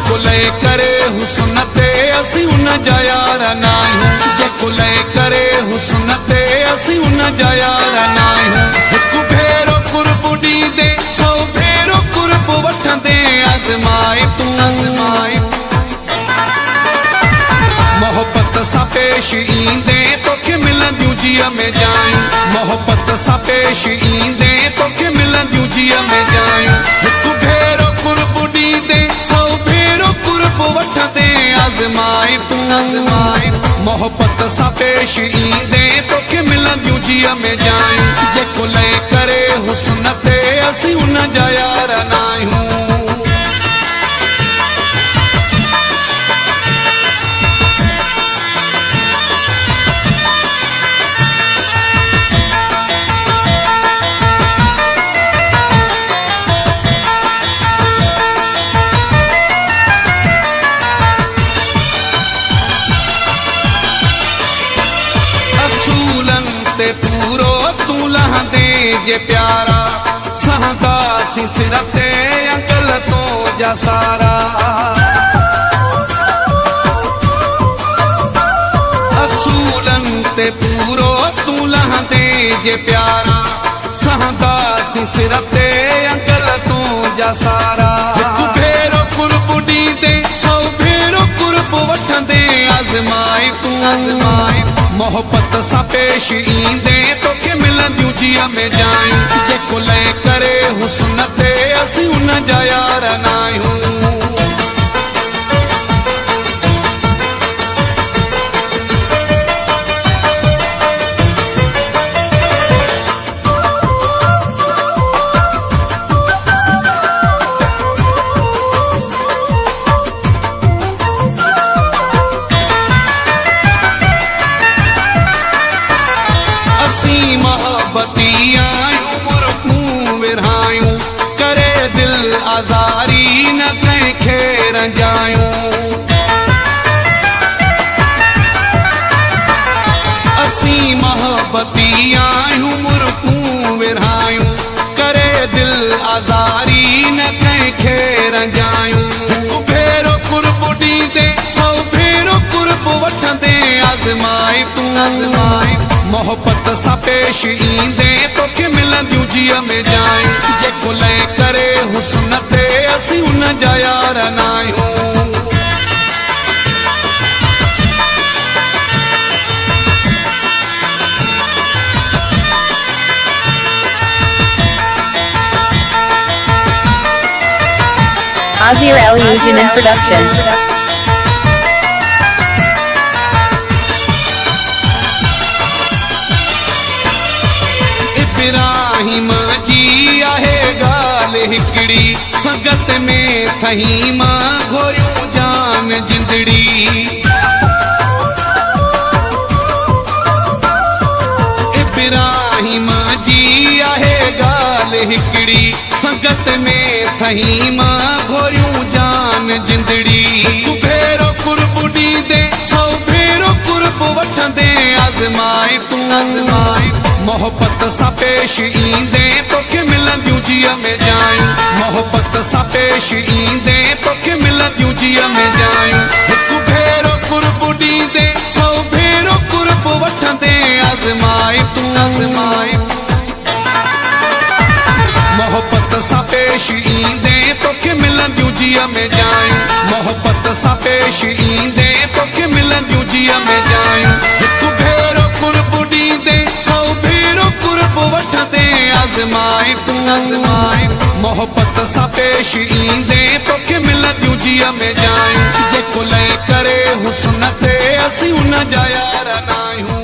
जेको लय करे हुस्न ते असीं उन जा यार नाहियूं। जेको लय करे हुस्न ते असीं उन जा यार नाहियूं। हिकु भेरो कुर्ब ॾींदे सौ भेरो कुर्ब वठंदे आज़माए तूं मोहब्बत सां पेश ईंदे तोखे मिलंदियूं जीअ में जायूं। मोहब्बत सां पेश ईंदे तोखे मिलंदियूं जीअ में जायूं। हिकु भेरो कुर्ब ॾींदे सौ भेरो कुर्ब वठंदे आज़माए तूं मोहब्बत सां पेश ईंदे तोखे मिलंदियूं जीअ में जायूं। जेको लय करे हुस्न ते असीं उन जा यार नाहियूं। पूरो तूं लहंदे जे प्यारा सहंदासीं सिर ते अंकल तो जा सारा। असूलन ते पूरो तूं लहंदे जे प्यारा सहंदासीं सिर ते अंकल तो जा सारा। हिकु भेरो कुर्ब ॾींदे सौ भेरो कुर्ब वठंदे आज़माए तूं मोहब्बत सां पेश ईंदे तोखे मिलंदियूं जीअ में जायूं। जेको लय करे हुस्न ते असीं उन जा यार नाहियूं। मोहब्बती आयूं मुर्खूं विरहायूं करे दिल आज़ारी न कंहिंखे रंजायूं। असीं मोहब्बती आयूं मुर्खूं विरहायूं करे दिल आज़ारी न कंहिंखे रंजायूं। हिकु भेरो कुर्ब ॾींदे सौ भेरो कुर्ब वठंदे आज़माए तूं मोहब्बत सां पेश ईंदे तोखे मिलंदियूं जीअ में जायूं। जेको लय करे हुस्न ते असीं उन जा यार नाहियूं। Azir Ali Eugene in production. Ibrahim जी आहे ॻाल्हि हिकिड़ी संगत में थही मां घोरियूं जान जिंदड़ी। इब्राहिम जी आहे ॻाल्हि हिकिड़ी संगत में थही मां घोरियूं जान जिंदड़ी। हिकु भेरो कुर्ब ॾींदे सौ भेरो कुर्ब वठंदे आज़माए तूं मोहब्बत सां पेश ईंदे तोखे मिलंदियूं जीअ में जायूं। मोहब्बत सां पेश ईंदे तोखे मिलंदियूं जीअ में जायूं। हिकु भेरो कुर्ब ॾींदे सौ भेरो कुर्ब वठंदे आज़माए तूं मोहब्बत सां पेश ईंदे तोखे मिलंदियूं जीअ में जायूं। मोहब्बत सां पेश ईंदे तोखे मिलंदियूं जीअ में जायूं। हिकु भेरो कुर्ब ॾींदे सौ भेरो कुर्ब वठंदे आज़माए तूं मोहब्बत सां पेश ईंदे तोखे मिलंदियूं जीअ में जायूं। जेको लय करे हुस्न ते असीं उन जा यार नाहियूं।